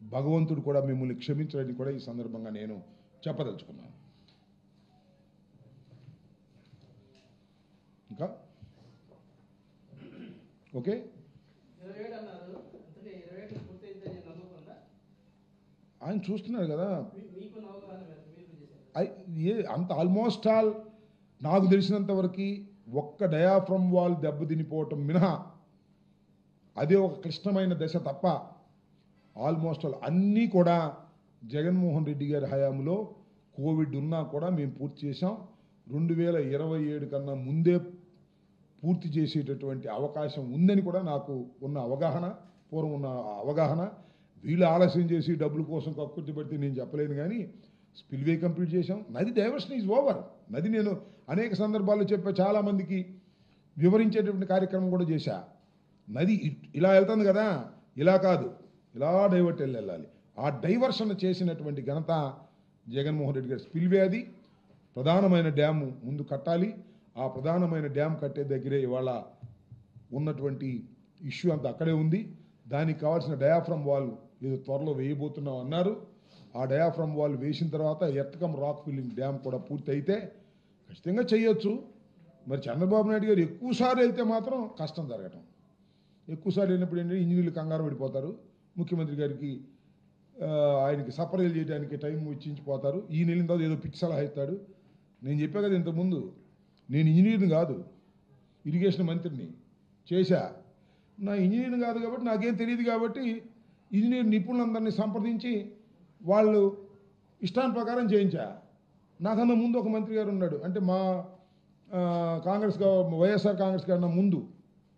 భగవంతుడు కూడా మిమ్మల్ని క్షమించడానికి కూడా ఈ సందర్భంగా నేను చెప్పదలుచుకున్నాను. ఇంకా ఓకే, ఆయన చూస్తున్నారు కదా. అంత ఆల్మోస్ట్ ఆల్ నాకు తెలిసినంత వరకు ఒక్క డయాఫ్రమ్ వాల్ దెబ్బతినిపోవటం మినహా అదే ఒక క్లిష్టమైన దశ తప్ప ఆల్మోస్ట్ ఆల్ అన్నీ కూడా జగన్మోహన్ రెడ్డి గారి హయాంలో కోవిడ్ ఉన్నా కూడా మేము పూర్తి చేశాం. 2027 కన్నా ముందే పూర్తి చేసేటటువంటి అవకాశం ఉందని కూడా నాకు ఉన్న అవగాహన, పూర్వం ఉన్న అవగాహన. వీళ్ళు ఆలస్యం చేసి డబ్బుల కోసం కక్కుర్తి పెడితే నేను చెప్పలేను, కానీ స్పిల్వే కంప్లీట్ చేశాం. నది డైవర్షన్ ఈజ్ ఓవర్. నది నేను అనేక సందర్భాల్లో చెప్పా, చాలామందికి వివరించేటటువంటి కార్యక్రమం కూడా చేశా. నది ఇలా వెళ్తుంది కదా, ఇలా కాదు, ఇలా డైవర్ట్ వెళ్ళాలి. ఆ డైవర్షన్ చేసినటువంటి ఘనత జగన్మోహన్ రెడ్డి గారి. స్పిల్వే అది ప్రధానమైన డ్యాము ముందు కట్టాలి. ఆ ప్రధానమైన డ్యామ్ కట్టే దగ్గరే ఇవాళ ఉన్నటువంటి ఇష్యూ అంతా అక్కడే ఉంది. దానికి కావాల్సిన డయాఫ్రమ్ వాల్ ఏదో త్వరలో వేయబోతున్నాం అన్నారు. ఆ డయాఫ్రమ్ వాల్ వేసిన తర్వాత ఎర్తకం రాక్ ఫిల్లింగ్ డ్యామ్ కూడా పూర్తి అయితే ఖచ్చితంగా చేయొచ్చు. మరి చంద్రబాబు నాయుడు గారు ఎక్కువసార్లు వెళ్తే మాత్రం కష్టం జరగటం. ఎక్కువసార్లు వెళ్ళినప్పుడు ఏంటంటే ఇంజనీర్లు కంగారు పడిపోతారు. ముఖ్యమంత్రి గారికి ఆయనకి సపరేలు చేయడానికి టైం ఇచ్చించిపోతారు. ఈయన వెళ్ళిన తర్వాత ఏదో పిచ్చి సలహా ఇస్తాడు. నేను చెప్పా కదా ఇంతకుముందు, నేను ఇంజనీర్ని కాదు, ఇరిగేషన్ మంత్రిని చేశా. నా ఇంజనీర్ని కాదు కాబట్టి నాకేం తెలియదు కాబట్టి ఇంజనీర్ నిపుణులందరినీ సంప్రదించి వాళ్ళు ఇష్టాన్ని ప్రకారం చేయించా. నాకన్నా ముందు ఒక మంత్రి గారు ఉన్నాడు, అంటే మా కాంగ్రెస్ వైఎస్ఆర్ కాంగ్రెస్ కన్నా ముందు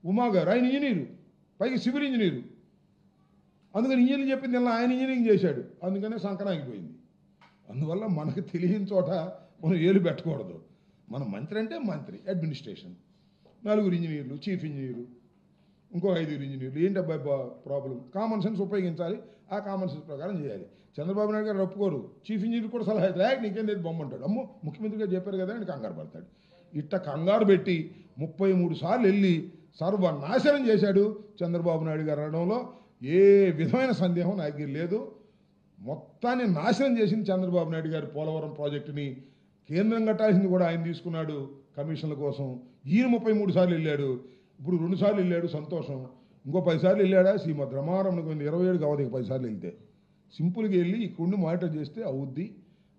ఉమా గారు, ఆయన ఇంజనీరు, పైకి సివిల్ ఇంజనీరు. అందుకని ఇంజనీరింగ్ చెప్పింది ఇలా ఆయన ఇంజనీరింగ్ చేశాడు, అందుకనే సంకనాగిపోయింది. అందువల్ల మనకు తెలియని చోట మనం ఏలు పెట్టకూడదు. మన మంత్రి అంటే మంత్రి, అడ్మినిస్ట్రేషన్, 4 ఇంజనీర్లు, చీఫ్ ఇంజనీరు, ఇంకో 5 ఇంజనీర్లు. ఏంటి అబ్బాయి ప్రాబ్లం? కామన్ సెన్స్ ఉపయోగించాలి, ఆ కామన్ సెన్స్ ప్రకారం చేయాలి. చంద్రబాబు నాయుడు గారు ఒప్పుకోరు. చీఫ్ ఇంజనీర్ కూడా సలహా అవుతాయి, నీకేం లేదు బొమ్మంటాడు. అమ్మో ముఖ్యమంత్రి గారు చెప్పారు కదా అని కంగారు పడతాడు. ఇట్ట కంగారు పెట్టి 33 సార్లు వెళ్ళి సర్వనాశనం చేశాడు చంద్రబాబు నాయుడు గారు అనడంలో ఏ విధమైన సందేహం నాకు లేదు. మొత్తాన్ని నాశనం చేసింది చంద్రబాబు నాయుడు గారు. పోలవరం ప్రాజెక్టుని కేంద్రం కట్టాల్సింది కూడా ఆయన తీసుకున్నాడు కమిషన్ల కోసం. ఈయన 33 సార్లు వెళ్ళాడు, ఇప్పుడు 2 సార్లు వెళ్ళాడు, సంతోషం. ఇంకో 10 సార్లు వెళ్ళాడా? శ్రీమద్ రమారమణ 27 కావాలి, 10 సార్లు వెళ్తే. సింపుల్గా వెళ్ళి ఇక్కడిని మానిటర్ చేస్తే అవుద్ది,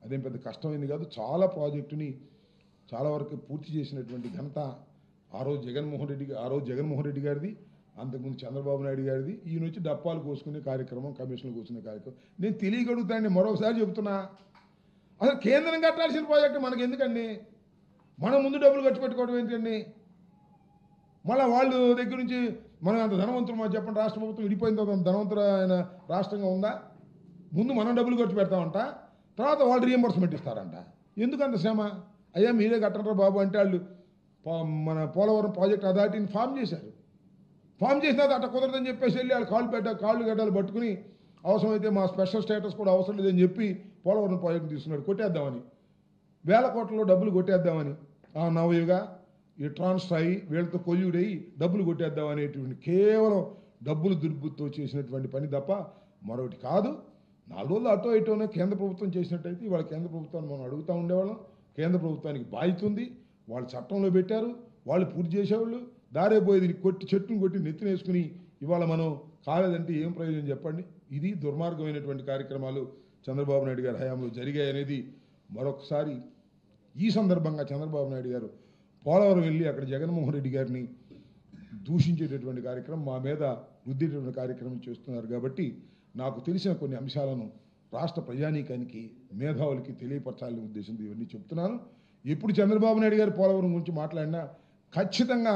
అదేం పెద్ద కష్టమైంది కాదు. చాలా ప్రాజెక్టుని చాలా వరకు పూర్తి చేసినటువంటి ఘనత ఆ రోజు జగన్మోహన్ రెడ్డి గారిది, అంతకుముందు చంద్రబాబు నాయుడు గారిది. ఈయన వచ్చి డప్పాలు కోసుకునే కార్యక్రమం, కమిషన్లు కోసుకునే కార్యక్రమం. నేను తెలియగలుగుతానండి, మరొకసారి చెబుతున్నా, అసలు కేంద్రం కట్టాల్సిన ప్రాజెక్టు మనకి ఎందుకండి? మనం ముందు డబ్బులు ఖర్చు పెట్టుకోవడం ఏంటండి? మళ్ళీ వాళ్ళు దగ్గర నుంచి మనం అంత ధనవంతులు మాకు చెప్పండి, రాష్ట్ర ప్రభుత్వం విడిపోయిన తర్వాత ధనవంతులైన రాష్ట్రంగా ఉందా? ముందు మనం డబ్బులు ఖర్చు పెడతామంట, తర్వాత వాళ్ళు రీఎంబర్స్మెంట్ ఇస్తారంట. ఎందుకు అంత శ్రమ? అయ్యా మీరే కట్టంటారా బాబు అంటే వాళ్ళు మన పోలవరం ప్రాజెక్ట్ అథారిటీని ఫామ్ చేశారు. ఫామ్ చేసినా అట్ట కుదరదని చెప్పేసి వెళ్ళి వాళ్ళు కాళ్ళు గడ్డలు పట్టుకుని అవసరమైతే మా స్పెషల్ స్టేటస్ కూడా అవసరం లేదని చెప్పి పోలవరం ప్రాజెక్ట్ తీసుకున్నాడు. కొట్టేద్దామని, 1000 కోట్లలో డబ్బులు కొట్టేద్దామని, నవయుగా ఈ ట్రాన్స్ఫాయి వీళ్ళతో కొల్యూడయి డబ్బులు కొట్టేద్దామనేటువంటి కేవలం డబ్బులు దుర్బుద్ధితో చేసినటువంటి పని తప్ప మరొకటి కాదు. 4 రోజులు అటో ఇటోనే కేంద్ర ప్రభుత్వం చేసినట్టయితే ఇవాళ కేంద్ర ప్రభుత్వాన్ని మనం అడుగుతూ ఉండేవాళ్ళం. కేంద్ర ప్రభుత్వానికి బాధ్యత ఉంది, వాళ్ళు చట్టంలో పెట్టారు, వాళ్ళు పూర్తి చేసేవాళ్ళు. దారే పోయేది చెట్టును కొట్టి నెత్తినేసుకుని ఇవాళ మనం కాలేదంటే ఏం ప్రయోజనం చెప్పండి? ఇది దుర్మార్గమైనటువంటి కార్యక్రమాలు చంద్రబాబు నాయుడు గారి హయాంలో జరిగాయనేది మరొకసారి ఈ సందర్భంగా చంద్రబాబు నాయుడు గారు పోలవరం వెళ్ళి అక్కడ జగన్మోహన్ రెడ్డి గారిని దూషించేటటువంటి కార్యక్రమం, మా మీద రుద్దేటటువంటి కార్యక్రమం చేస్తున్నారు. కాబట్టి నాకు తెలిసిన కొన్ని అంశాలను రాష్ట్ర ప్రజానీకానికి, మేధావులకి తెలియపరచాలనే ఉద్దేశంతో ఇవన్నీ చెప్తున్నాను. ఎప్పుడు చంద్రబాబు నాయుడు గారు పోలవరం గురించి మాట్లాడినా ఖచ్చితంగా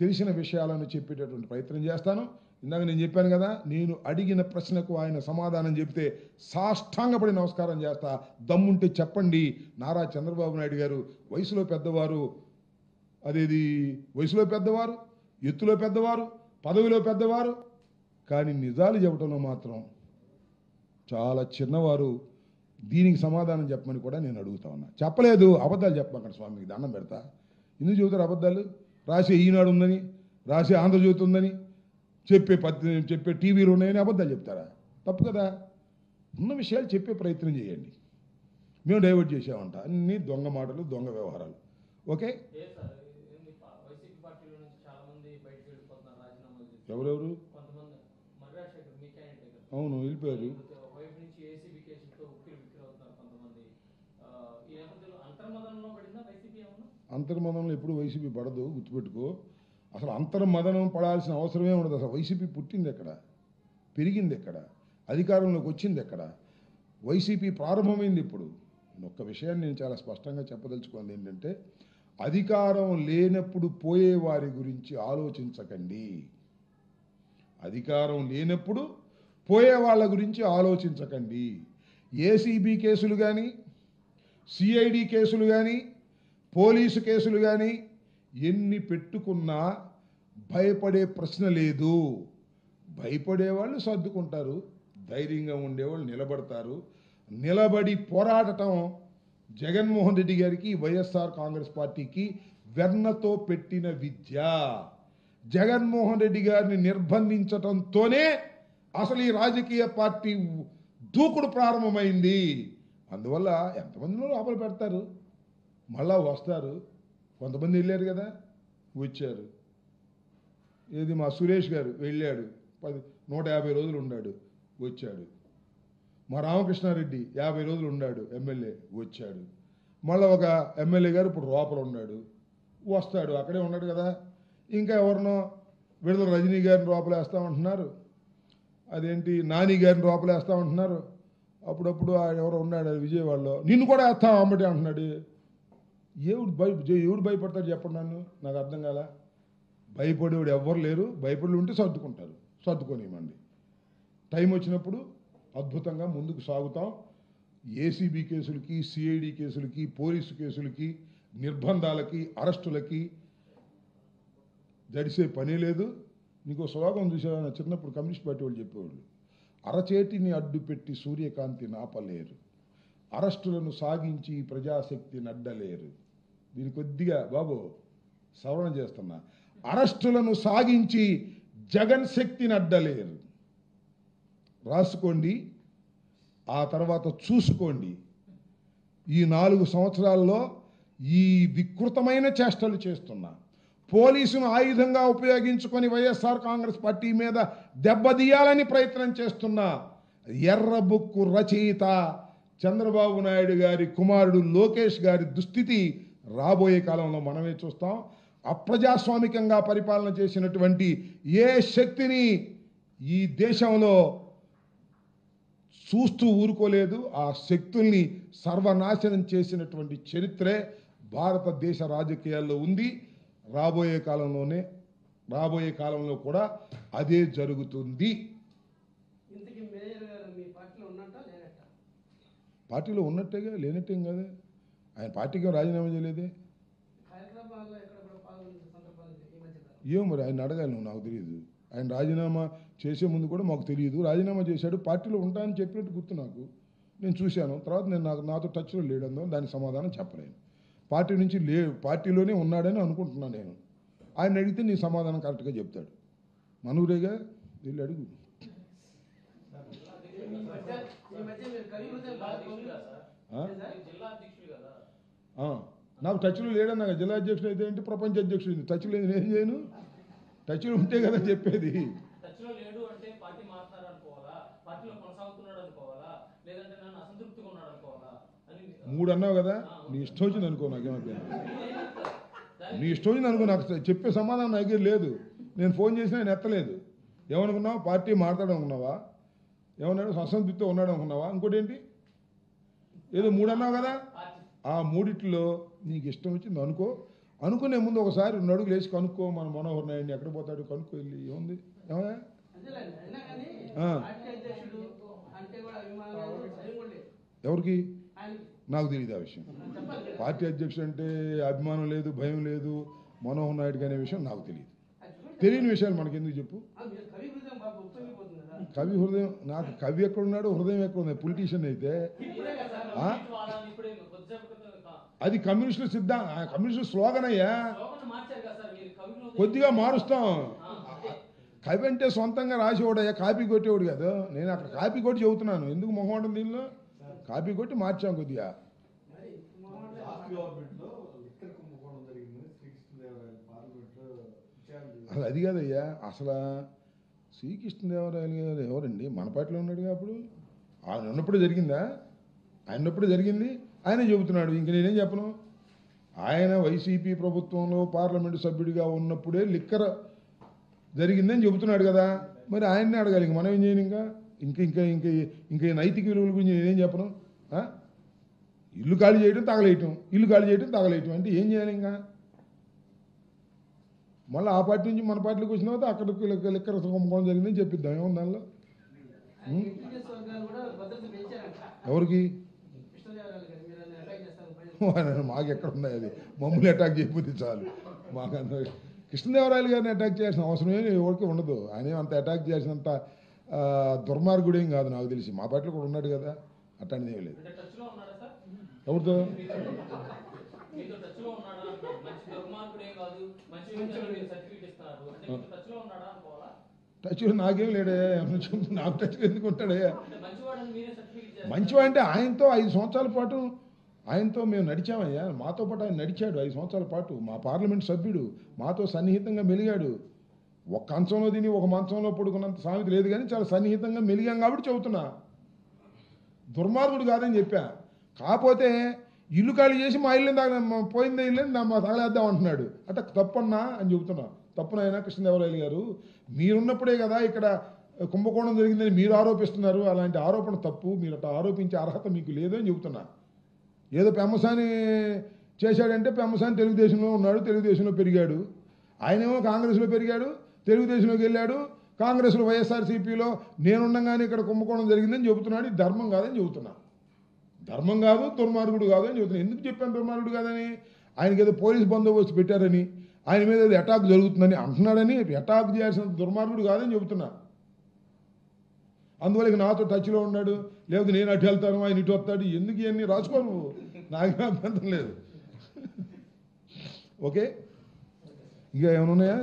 తెలిసిన విషయాలను చెప్పేటటువంటి ప్రయత్నం చేస్తాను. ఇందాక నేను చెప్పాను కదా, నేను అడిగిన ప్రశ్నకు ఆయన సమాధానం చెప్తే సాష్టాంగపడి నమస్కారం చేస్తా. దమ్ముంటే చెప్పండి, నారా చంద్రబాబు నాయుడు గారు వయసులో పెద్దవారు, అదేది వయసులో పెద్దవారు, ఎత్తులో పెద్దవారు, పదవిలో పెద్దవారు, కానీ నిజాలు చెప్పడంలో మాత్రం చాలా చిన్నవారు. దీనికి సమాధానం చెప్పమని కూడా నేను అడుగుతా ఉన్నా. చెప్పలేదు, అబద్ధాలు చెప్పమాకండి స్వామికి దండం పెడతా. ఎందుకు చెబుతారు అబద్ధాలు? రాసే ఈనాడు ఉందని, రాసే ఆంధ్రజ్యోతి ఉందని, చెప్పే టీవీలు ఉన్నాయని అబద్ధాలు చెప్తారా? తప్పు కదా. ఉన్న విషయాలు చెప్పే ప్రయత్నం చేయండి. మేము డైవర్ట్ చేసామంట, అన్ని దొంగ మాటలు, దొంగ వ్యవహారాలు. ఓకే, ఎవరెవరు? అవును, వెళ్ళిపోయారు. అంతర్మదనంలో ఎప్పుడు వైసీపీ పడదు, గుర్తుపెట్టుకో. అసలు అంతర్మదనం పడాల్సిన అవసరమే ఉండదు. అసలు వైసీపీ పుట్టింది ఎక్కడ, పెరిగింది ఎక్కడ, అధికారంలోకి వచ్చింది ఎక్కడ? వైసీపీ ప్రారంభమైంది ఇప్పుడు. ఒక్క విషయాన్ని నేను చాలా స్పష్టంగా చెప్పదలుచుకోండి, ఏంటంటే అధికారం లేనప్పుడు పోయే వారి గురించి ఆలోచించకండి. అధికారం లేనప్పుడు పోయే వాళ్ళ గురించి ఆలోచించకండి. ఏసీబీ కేసులు కానీ, సిఐడి కేసులు కానీ, పోలీసు కేసులు కానీ ఎన్ని పెట్టుకున్నా భయపడే ప్రశ్న లేదు. భయపడేవాళ్ళు సర్దుకుంటారు, ధైర్యంగా ఉండేవాళ్ళు నిలబడతారు. నిలబడి పోరాడటం జగన్మోహన్ రెడ్డి గారికి, వైఎస్ఆర్ కాంగ్రెస్ పార్టీకి వెన్నతో పెట్టిన విద్య. జగన్మోహన్ రెడ్డి గారిని నిర్బంధించటంతోనే అసలు ఈ రాజకీయ పార్టీ దూకుడు ప్రారంభమైంది. అందువల్ల ఎంతమందిలో లోపల పెడతారు, మళ్ళా వస్తారు. కొంతమంది వెళ్ళారు కదా, వచ్చారు. ఏది మా సురేష్ గారు వెళ్ళాడు, 150 రోజులు ఉన్నాడు, వచ్చాడు. మా రామకృష్ణారెడ్డి 50 రోజులు ఉన్నాడు, ఎమ్మెల్యే, వచ్చాడు. మళ్ళీ ఒక ఎమ్మెల్యే గారు ఇప్పుడు లోపల ఉన్నాడు, వస్తాడు, అక్కడే ఉన్నాడు కదా. ఇంకా ఎవరినో విడుదల రజనీ గారిని లోపలేస్తామంటున్నారు, అదేంటి నాని గారిని లోపలేస్తామంటున్నారు. అప్పుడప్పుడు ఆయన ఎవరో ఉన్నాడు విజయవాడలో, నిన్ను కూడా వేస్తాం అమ్మటి అంటున్నాడు. ఎవడు భయపడతాడు చెప్పండి, నాకు అర్థం కాల. భయపడేవాడు ఎవ్వరు లేరు, భయపడి ఉంటే సర్దుకుంటారు, సర్దుకోనివ్వండి. టైం వచ్చినప్పుడు అద్భుతంగా ముందుకు సాగుతాం. ఏసీబీ కేసులకి, సిఐడి కేసులకి, పోలీసు కేసులకి, నిర్బంధాలకి, అరెస్టులకి జడిసే పని లేదు. నీకు శ్లోకం చూసేవాళ్ళ చిన్నప్పుడు కమ్యూనిస్ట్ పార్టీ వాళ్ళు చెప్పేవాళ్ళు, అరచేతిని అడ్డుపెట్టి సూర్యకాంతి నాపలేరు, అరెస్టులను సాగించి ప్రజాశక్తిని అడ్డలేరు. దీని కొద్దిగా బాబు సవరణ చేస్తున్నా. అరెస్టులను సాగించి జగన్ శక్తిని అడ్డలేరు. రాసుకోండి, ఆ తర్వాత చూసుకోండి. ఈ 4 సంవత్సరాల్లో ఈ వికృతమైన చేష్టలు చేస్తున్నా, పోలీసును ఆయుధంగా ఉపయోగించుకొని వైఎస్ఆర్ కాంగ్రెస్ పార్టీ మీద దెబ్బతీయాలని ప్రయత్నం చేస్తున్నా ఎర్రబుక్కు రచయిత చంద్రబాబు నాయుడు గారి కుమారుడు లోకేష్ గారి దుస్థితి రాబోయే కాలంలో మనమే చూస్తాం. అప్రజాస్వామికంగా పరిపాలన చేసినటువంటి ఏ శక్తిని ఈ దేశంలో చూస్తూ ఊరుకోలేదు. ఆ శక్తుల్ని సర్వనాశనం చేసినటువంటి చరిత్రే భారతదేశ రాజకీయాల్లో ఉంది. రాబోయే కాలంలో కూడా అదే జరుగుతుంది. పార్టీలో ఉన్నట్టేగా, లేనట్టేం కదా. ఆయన పార్టీకి రాజీనామా చేయలేదే. ఏమో మరి ఆయన అడగాలి, నువ్వు, నాకు తెలియదు. ఆయన రాజీనామా చేసే ముందు కూడా మాకు తెలియదు. రాజీనామా చేశాడు, పార్టీలో ఉంటానని చెప్పినట్టు గుర్తు నాకు. నేను చూశాను, తర్వాత నాతో టచ్లో లేడందో దానికి సమాధానం చెప్పలేను. పార్టీ నుంచి పార్టీలోనే ఉన్నాడని అనుకుంటున్నాను నేను. ఆయన అడిగితే నీ సమాధానం కరెక్ట్గా చెప్తాడు. మనూరేగా, వెళ్ళి అడుగు. నాకు టచ్లో లేడన్నా, జిల్లా అధ్యక్షుడు అయితే ఏంటి, ప్రపంచ అధ్యక్షుడు టచ్లో ఏం చేయను. టచ్లో ఉంటే కదా చెప్పేది. 3 అన్నావు కదా, నీ ఇష్టం వచ్చింది అనుకో, నాకేమైపోయింది. నీ ఇష్టం వచ్చింది అనుకో, నాకు చెప్పే సమాధానం నా దగ్గర లేదు. నేను ఫోన్ చేసినా ఆయన ఎత్తలేదు. ఏమనుకున్నావు, పార్టీ మాట్లాడడం అనుకున్నావా, ఏమన్నాడు, అసంతృప్తితో ఉన్నాడు అనుకున్నావా, ఇంకోటి ఏంటి, ఏదో 3 అన్నావు కదా. ఆ 3 నీకు ఇష్టం వచ్చింది అనుకో. అనుకునే ముందు ఒకసారి 2 అడుగులు వేసి కనుక్కో. మన మనోహర్ నాయుడిని ఎక్కడ పోతాడు కనుక్కో వెళ్ళి. ఏముంది, ఏమయ్యా, ఎవరికి నాకు తెలియదు ఆ విషయం. పార్టీ అధ్యక్షుడు అంటే అభిమానం లేదు, భయం లేదు మనోహర్ నాయుడుకి అనే విషయం నాకు తెలియదు. తెలియని విషయాలు మనకి ఎందుకు చెప్పు. కవి హృదయం, నాకు కవి ఎక్కడున్నాడు, హృదయం ఎక్కడుంది. పొలిటీషియన్ అయితే అది కమ్యూనిస్టుల కమ్యూనిస్టు స్లోగన్ అయ్యా, కొద్దిగా మారుస్తాం. కవి అంటే సొంతంగా రాసేవాడయ్యా, కాపీ కొట్టేవాడు కదా. నేను అక్కడ కాపీ కొట్టి చెబుతున్నాను, ఎందుకు మొహమాటం దీనిలో. కాపీ కొట్టి మార్చాం కొద్దిగా. అసలు అది కాదయ్యా, అసలు శ్రీకృష్ణదేవరాయలు గారు ఎవరండి, మన పార్టీలో ఉన్నాడుగా. అప్పుడు ఆయన ఉన్నప్పుడు జరిగిందా, ఆయన ఉన్నప్పుడు జరిగింది, ఆయనే చెబుతున్నాడు. ఇంక నేనేం చెప్పను. ఆయన వైసీపీ ప్రభుత్వంలో పార్లమెంటు సభ్యుడిగా ఉన్నప్పుడే లిక్కర్ జరిగిందని చెబుతున్నాడు కదా. మరి ఆయన్నే అడగాలి, ఇంక మనం ఏం చేయను. ఇంకా ఇంకా ఇంకా ఇంకా నైతిక విలువల గురించి నేనేం చెప్పను. ఇల్లు ఖాళీ చేయడం తగలేయటం, ఇల్లు ఖాళీ చేయడం తగలేయటం అంటే ఏం చేయాలి. ఇంకా మళ్ళీ ఆ పార్టీ నుంచి మన పార్టీలోకి వచ్చిన తర్వాత అక్కడికి లిక్కర్ కుంభకోణం జరిగిందని చెప్పిద్దాం. ఏముంది దానిలో. ఎవరికి, మాకు ఎక్కడ ఉన్నాయి, అది మమ్మల్ని అటాక్ చేయకపోతే చాలు. మాకు కృష్ణదేవరాయలు గారిని అటాక్ చేయాల్సిన అవసరం ఏమి ఎవరికి ఉండదు. ఆయన అంత అటాక్ చేసినంత దుర్మార్గుడేం కాదు నాకు తెలిసి. మా పార్టీలో కూడా ఉన్నాడు కదా, అట్లాంటిది ఏమీ లేదు. ఎవరితో టచ్లో నాకేం లేడే, నాకు టచ్లో ఎందుకు ఉంటాడే? మంచివా అంటే ఆయనతో 5 సంవత్సరాల పాటు ఆయనతో మేము నడిచామయ్యా. మాతో పాటు ఆయన నడిచాడు 5 సంవత్సరాల పాటు. మా పార్లమెంట్ సభ్యుడు, మాతో సన్నిహితంగా మెలిగాడు. ఒక కంచంలో తిని ఒక మంచంలో పడుకున్నంత సామెత లేదు, కానీ చాలా సన్నిహితంగా మెలిగాం కాబట్టి చెబుతున్నా. దుర్మార్గుడు కాదని చెప్పా. కాకపోతే ఇల్లు ఖాళీ చేసి మా ఇల్లు పోయిందే ఇల్లు మా తగలేద్దాం అంటున్నాడు. అంటే తప్పన్నా అని చెబుతున్నా. తప్పునైనా కృష్ణదేవరాయలు గారు, మీరున్నప్పుడే కదా ఇక్కడ కుంభకోణం జరిగిందని మీరు ఆరోపిస్తున్నారు. అలాంటి ఆరోపణ తప్పు. మీరు అట్లా ఆరోపించే అర్హత మీకు లేదు అని చెబుతున్నా. ఏదో పెమ్మసాని చేశాడంటే పెమ్మసాని తెలుగుదేశంలో ఉన్నాడు, తెలుగుదేశంలో పెరిగాడు. ఆయనేమో కాంగ్రెస్లో పెరిగాడు, తెలుగుదేశంలోకి వెళ్ళాడు. కాంగ్రెస్లో వైఎస్ఆర్సీపీలో నేనుండగానే ఇక్కడ కుంభకోణం జరిగిందని చెబుతున్నాడు. ఇది ధర్మం కాదని చెబుతున్నా. ధర్మం కాదు, దుర్మార్గుడు కాదు అని చెబుతున్నా. ఎందుకు చెప్పాను దుర్మార్గుడు కాదని? ఆయనకి ఏదో పోలీస్ బందోబస్తు పెట్టారని, ఆయన మీద ఏదో అటాక్ జరుగుతుందని అంటున్నాడని, అటాక్ చేయాల్సిన దుర్మార్గుడు కాదని చెబుతున్నా. అందువల్ల ఇక నాతో టచ్లో ఉన్నాడు, లేకపోతే నేను అటు వెళ్తాను ఆయన ఇటు వస్తాడు. ఎందుకు ఇవన్నీ రాసుకో నువ్వు, నాకేం అభ్యంతరం లేదు. ఓకే, ఇంకా ఏమైనా ఉన్నాయా?